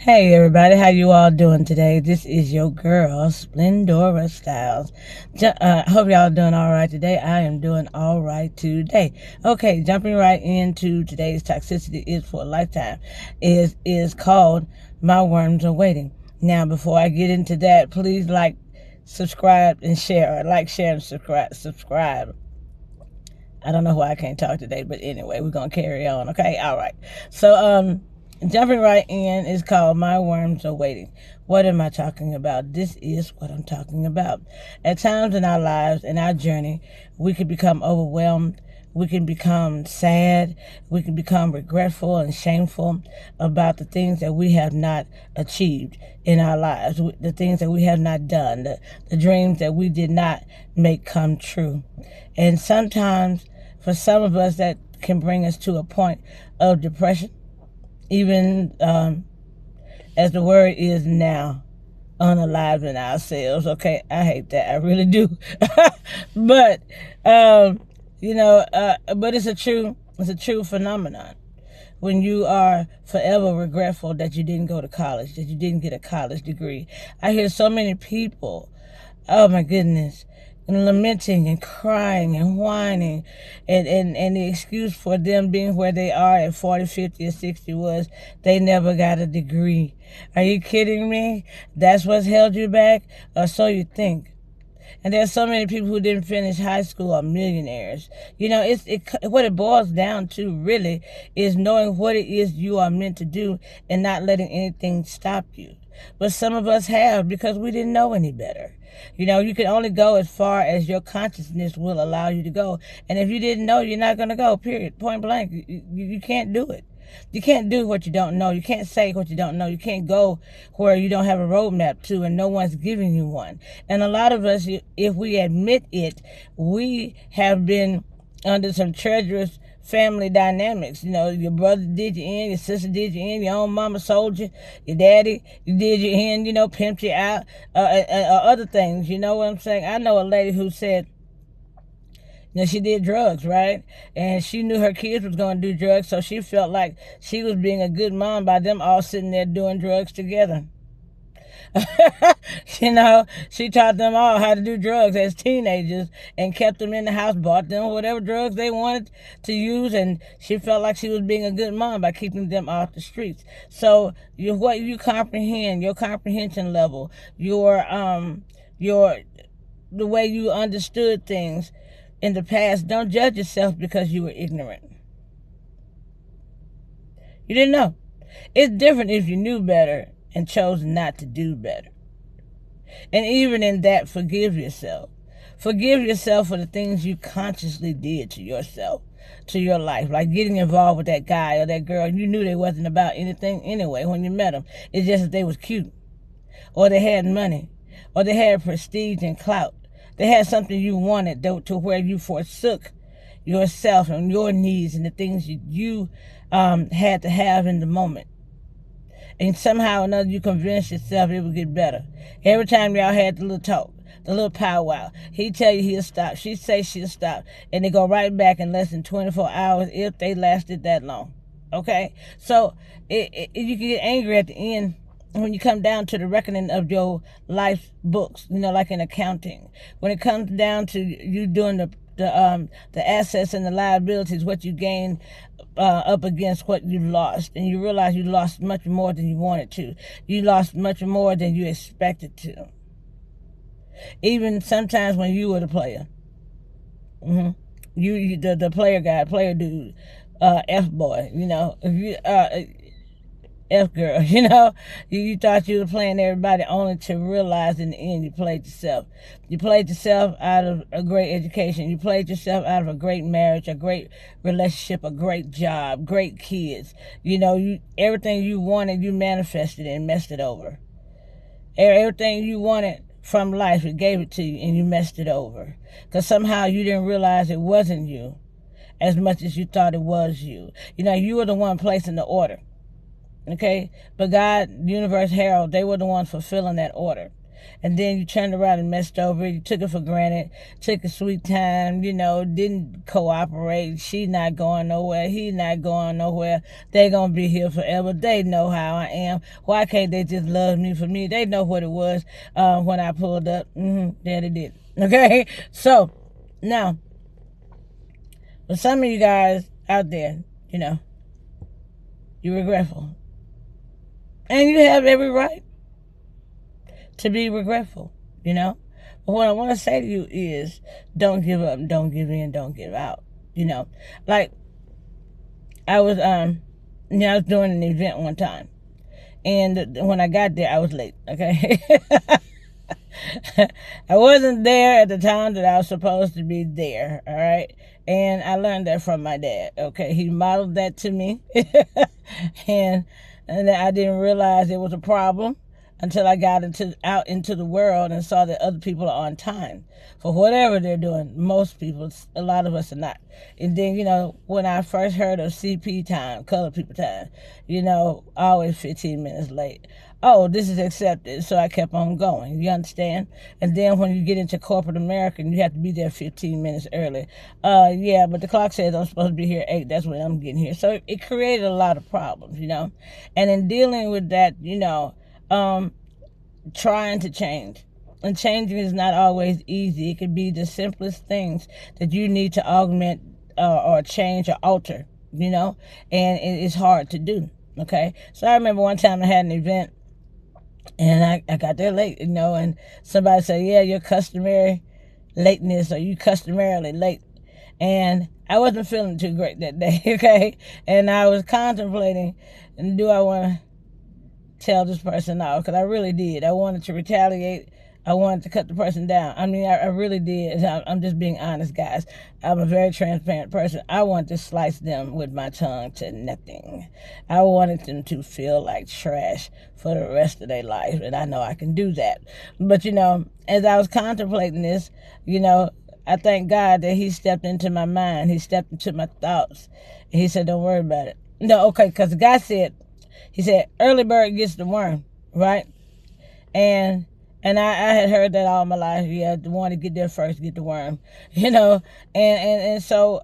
Hey everybody, how you all doing today? This is your girl, Splendora Styles. Hope y'all doing all right today. I am doing all right today. Okay, jumping right into today's Toxicity is for a Lifetime. Is called My Worms Are Waiting. Now, before I get into that, please like, subscribe, and share. Like, share, and subscribe. I don't know why I can't talk today, but anyway, we're gonna carry on. Okay, all right. So, jumping right in is called My Worms Are Waiting. What am I talking about? This is what I'm talking about. At times in our lives, in our journey, we can become overwhelmed. We can become sad. We can become regretful and shameful about the things that we have not achieved in our lives, the things that we have not done, the dreams that we did not make come true. And sometimes, for some of us, that can bring us to a point of depression, even as the word is now, unaliving ourselves. Okay, I hate that. I really do. But but it's a true phenomenon. When you are forever regretful that you didn't go to college, that you didn't get a college degree. I hear so many people, oh my goodness, lamenting and crying and whining, and the excuse for them being where they are at 40, 50, or 60 was they never got a degree. Are you kidding me? That's what's held you back? Or so you think. And there's so many people who didn't finish high school are millionaires. You know, what it boils down to really is knowing what it is you are meant to do and not letting anything stop you. But some of us have because we didn't know any better. You know, you can only go as far as your consciousness will allow you to go. And if you didn't know, you're not going to go, period. Point blank. You can't do it. You can't do what you don't know. You can't say what you don't know. You can't go where you don't have a roadmap to and no one's giving you one. And a lot of us, if we admit it, we have been under some treacherous family dynamics. You know, your brother did you in, your sister did you in, your own mama sold you, your daddy did you in, pimped you out, other things. You know what I'm saying? I know a lady who said, she did drugs, right? And she knew her kids was going to do drugs, so she felt like she was being a good mom by them all sitting there doing drugs together. She taught them all how to do drugs as teenagers and kept them in the house, bought them whatever drugs they wanted to use, and she felt like she was being a good mom by keeping them off the streets. So what you comprehend, your comprehension level, the way you understood things in the past, don't judge yourself because you were ignorant. You didn't know. It's different if you knew better and chose not to do better. And even in that, forgive yourself. Forgive yourself for the things you consciously did to yourself, to your life, like getting involved with that guy or that girl. You knew they wasn't about anything anyway when you met them. It's just that they was cute, or they had money, or they had prestige and clout. They had something you wanted to where you forsook yourself and your needs and the things you had to have in the moment. And somehow or another you convinced yourself it would get better. Every time y'all had the little talk, the little powwow, he'd tell you he'll stop. She'd say she'll stop. And they go right back in less than 24 hours if they lasted that long. Okay? So you can get angry at the end when you come down to the reckoning of your life books, like in accounting. When it comes down to you doing the assets and the liabilities, what you gain up against what you lost, and you realize you lost much more than you wanted to. You lost much more than you expected to. Even sometimes when you were the player, you the player guy, player dude, F boy, if you F girl, you thought you were playing everybody only to realize in the end you played yourself. You played yourself out of a great education. You played yourself out of a great marriage, a great relationship, a great job, great kids. Everything you wanted, you manifested and messed it over. Everything you wanted from life, it gave it to you and you messed it over. Because somehow you didn't realize it wasn't you as much as you thought it was you. You were the one placing the order. Okay? But God, universe, Harold, they were the ones fulfilling that order. and then you turned around and messed over it. You took it for granted, took a sweet time, didn't cooperate. She not going nowhere. He not going nowhere. They gonna be here forever. They know how I am. Why can't they just love me for me? They know what it was when I pulled up. Yeah, they did. Okay? So, now, for some of you guys out there, you're regretful. And you have every right to be regretful, But what I want to say to you is, don't give up, don't give in, don't give out, Like, I was doing an event one time. And when I got there, I was late, okay? I wasn't there at the time that I was supposed to be there, all right? And I learned that from my dad, okay? He modeled that to me. and I didn't realize it was a problem until I got out into the world and saw that other people are on time for whatever they're doing. Most people, a lot of us are not. And then, when I first heard of CP time, colored people time, always 15 minutes late. Oh, this is accepted, so I kept on going. You understand? And then when you get into corporate America, you have to be there 15 minutes early. Yeah, but the clock says I'm supposed to be here at 8. That's when I'm getting here. So it created a lot of problems, And in dealing with that, trying to change. And changing is not always easy. It could be the simplest things that you need to augment or change or alter, and it's hard to do, okay? So I remember one time I had an event, and I got there late, and somebody said, yeah, your customary lateness, or you customarily late. And I wasn't feeling too great that day, okay? And I was contemplating, do I want to tell this person off? Because I really did. I wanted to retaliate. I wanted to cut the person down. I mean, I really did. I'm just being honest, guys. I'm a very transparent person. I wanted to slice them with my tongue to nothing. I wanted them to feel like trash for the rest of their life, and I know I can do that. But, as I was contemplating this, I thank God that he stepped into my mind. He stepped into my thoughts. And he said, don't worry about it. No, okay, because the guy said, early bird gets the worm, right? And I had heard that all my life. Yeah, the one to get there first, get the worm, And so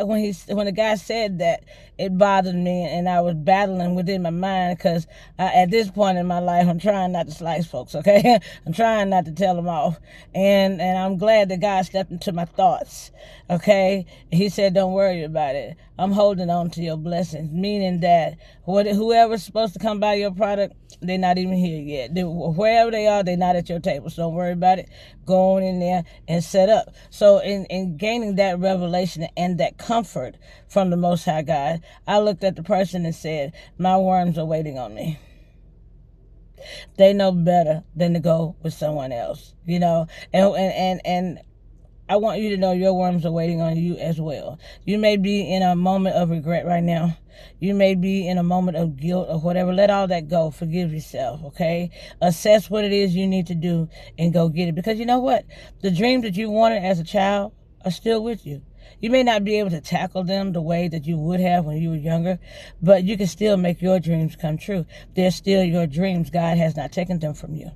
when the guy said that, it bothered me, and I was battling within my mind because at this point in my life, I'm trying not to slice folks, okay? I'm trying not to tell them off, and I'm glad that God stepped into my thoughts, okay? He said, don't worry about it. I'm holding on to your blessings, meaning that whoever's supposed to come buy your product, they're not even here yet. Wherever they are, they're not at your table. So don't worry about it. Go on in there and set up. So in gaining that revelation and that comfort from the Most High God, I looked at the person and said, my worms are waiting on me. They know better than to go with someone else, and I want you to know your worms are waiting on you as well. You may be in a moment of regret right now. You may be in a moment of guilt or whatever. Let all that go. Forgive yourself, okay? Assess what it is you need to do and go get it. Because you know what? The dreams that you wanted as a child are still with you. You may not be able to tackle them the way that you would have when you were younger, but you can still make your dreams come true. They're still your dreams. God has not taken them from you.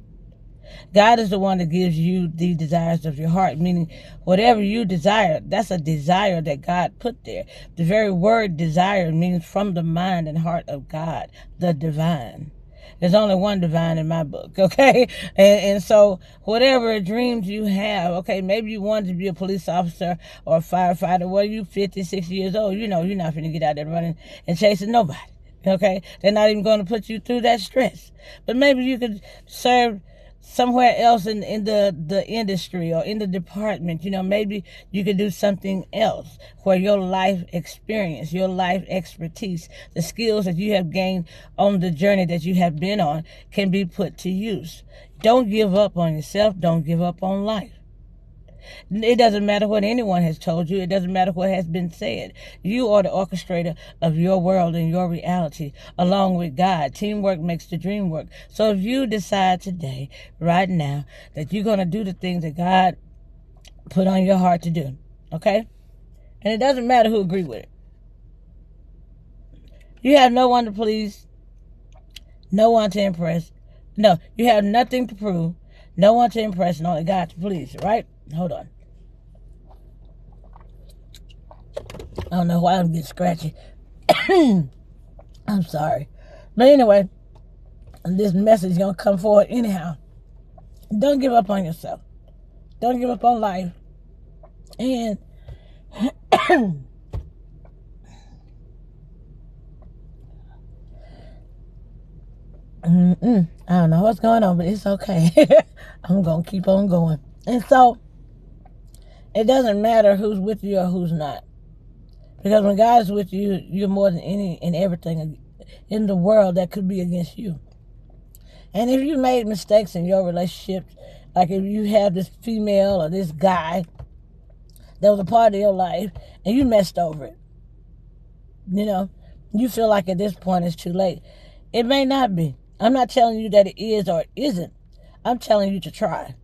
God is the one that gives you the desires of your heart, meaning whatever you desire, that's a desire that God put there. The very word desire means from the mind and heart of God, the divine. There's only one divine in my book, okay? And so whatever dreams you have, okay, maybe you wanted to be a police officer or a firefighter. Well, you 50, 60 years old, you're not going to get out there running and chasing nobody, okay? They're not even going to put you through that stress. But maybe you could serve somewhere else in the industry or in the department. Maybe you could do something else where your life experience, your life expertise, the skills that you have gained on the journey that you have been on can be put to use. Don't give up on yourself. Don't give up on life. It doesn't matter what anyone has told you. It doesn't matter what has been said. You are the orchestrator of your world and your reality, along with God. Teamwork makes the dream work. So if you decide today, right now, that you're going to do the things that God put on your heart to do, okay? And it doesn't matter who agree with it. You have no one to please, no one to impress. No, you have nothing to prove. No one to impress, and only God to please, right? Hold on. I don't know why I'm getting scratchy. I'm sorry. But anyway, this message is going to come forward anyhow. Don't give up on yourself. Don't give up on life. And I don't know what's going on, but it's okay. I'm going to keep on going. And so, it doesn't matter who's with you or who's not. Because when God is with you, you're more than any and everything in the world that could be against you. And if you made mistakes in your relationships, like if you have this female or this guy that was a part of your life and you messed over it, you feel like at this point it's too late. It may not be. I'm not telling you that it is or it isn't. I'm telling you to try.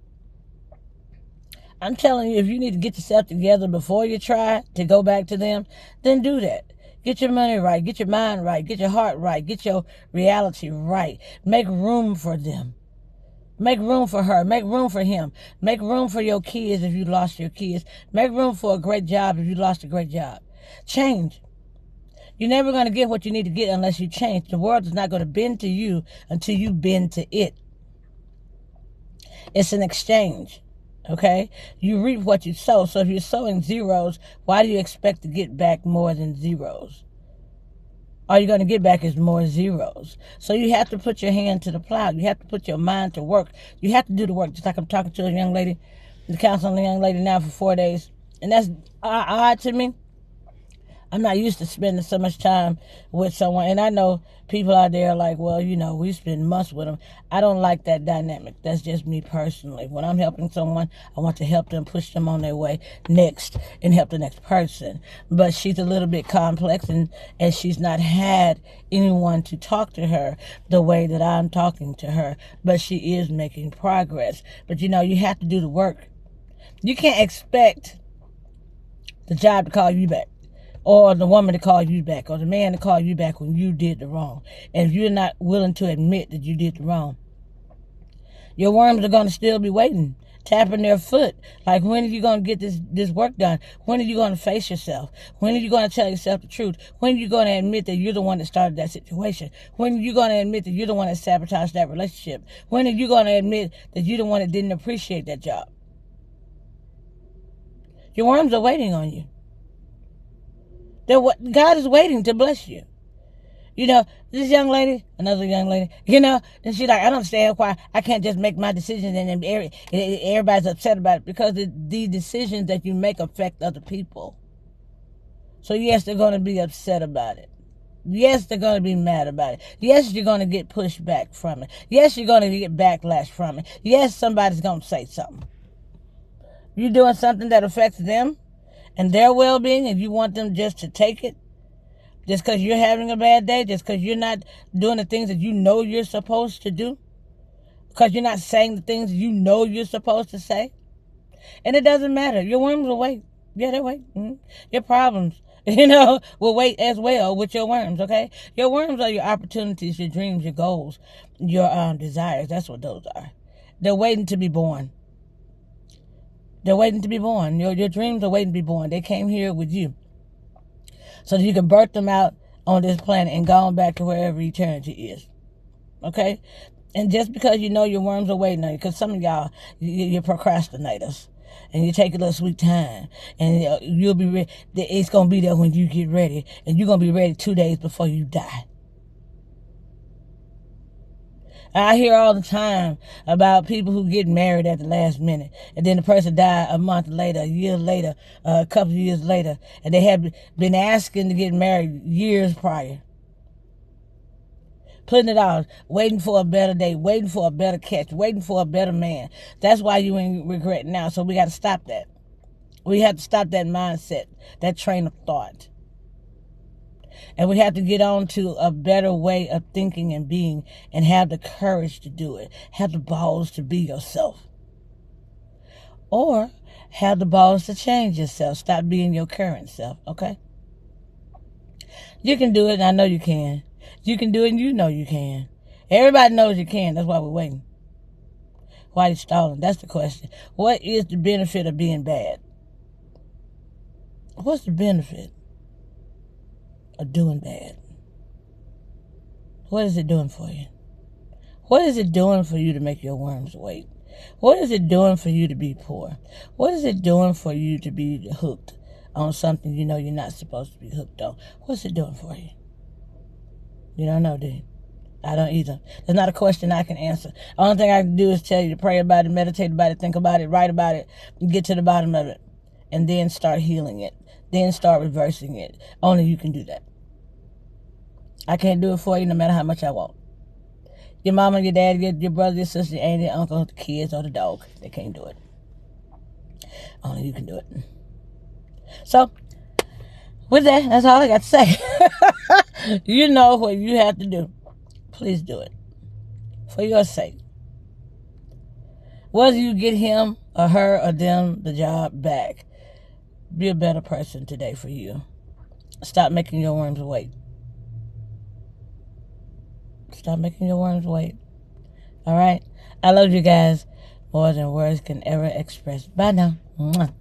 I'm telling you, if you need to get yourself together before you try to go back to them, then do that. Get your money right. Get your mind right. Get your heart right. Get your reality right. Make room for them. Make room for her. Make room for him. Make room for your kids if you lost your kids. Make room for a great job if you lost a great job. Change. You're never going to get what you need to get unless you change. The world is not going to bend to you until you bend to it. It's an exchange. Okay? You reap what you sow. So if you're sowing zeros, why do you expect to get back more than zeros? All you're going to get back is more zeros. So you have to put your hand to the plow. You have to put your mind to work. You have to do the work. Just like I'm talking to a young lady, counseling a young lady now for 4 days. And that's odd to me. I'm not used to spending so much time with someone. And I know people out there are like, well, we spend months with them. I don't like that dynamic. That's just me personally. When I'm helping someone, I want to help them, push them on their way next and help the next person. But she's a little bit complex and she's not had anyone to talk to her the way that I'm talking to her. But she is making progress. But, you have to do the work. You can't expect the job to call you back, or the woman to call you back, or the man to call you back when you did the wrong. And if you're not willing to admit that you did the wrong, your worms are going to still be waiting, tapping their foot. Like, when are you going to get this work done? When are you going to face yourself? When are you going to tell yourself the truth? When are you going to admit that you're the one that started that situation? When are you going to admit that you're the one that sabotaged that relationship? When are you going to admit that you're the one that didn't appreciate that job? Your worms are waiting on you. God is waiting to bless you. This young lady, another young lady, and she's like, I don't understand why I can't just make my decisions and everybody's upset about it, because the decisions that you make affect other people. So yes, they're going to be upset about it. Yes, they're going to be mad about it. Yes, you're going to get pushed back from it. Yes, you're going to get backlash from it. Yes, somebody's going to say something. You're doing something that affects them and their well-being, and you want them just to take it, just because you're having a bad day, just because you're not doing the things that you know you're supposed to do, because you're not saying the things you know you're supposed to say. And it doesn't matter. Your worms will wait. Yeah, they wait. Your problems, will wait as well with your worms, okay? Your worms are your opportunities, your dreams, your goals, your desires. That's what those are. They're waiting to be born. They're waiting to be born. Your dreams are waiting to be born. They came here with you, so that you can birth them out on this planet and go on back to wherever eternity is. Okay? And just because your worms are waiting on you, because some of y'all, you're procrastinators, and you take a little sweet time, and you'll be ready. It's going to be there when you get ready, and you're going to be ready 2 days before you die. I hear all the time about people who get married at the last minute, and then the person died a month later, a year later, a couple of years later, and they have been asking to get married years prior. Putting it out, waiting for a better day, waiting for a better catch, waiting for a better man. That's why you in regret now. So we got to stop that. We have to stop that mindset, that train of thought. And we have to get on to a better way of thinking and being, and have the courage to do it. Have the balls to be yourself. Or have the balls to change yourself. Stop being your current self, okay? You can do it, and I know you can. You can do it, and you know you can. Everybody knows you can. That's why we're waiting. Why are you stalling? That's the question. What is the benefit of being bad? What's the benefit of doing bad? What is it doing for you? What is it doing for you to make your worms wait? What is it doing for you to be poor? What is it doing for you to be hooked on something you know you're not supposed to be hooked on? What's it doing for you? You don't know, do you? I don't either. It's not a question I can answer. Only thing I can do is tell you to pray about it, meditate about it, think about it, write about it, and get to the bottom of it. And then start healing it. Then start reversing it. Only you can do that. I can't do it for you no matter how much I want. Your mama, your dad, your brother, your sister, your auntie, your uncle, the kids, or the dog. They can't do it. Only you can do it. So, with that, that's all I got to say. You know what you have to do. Please do it. For your sake. Whether you get him or her or them the job back, be a better person today for you. Stop making your worms wait. Stop making your worms wait. All right? I love you guys more than words can ever express. Bye now. Mwah.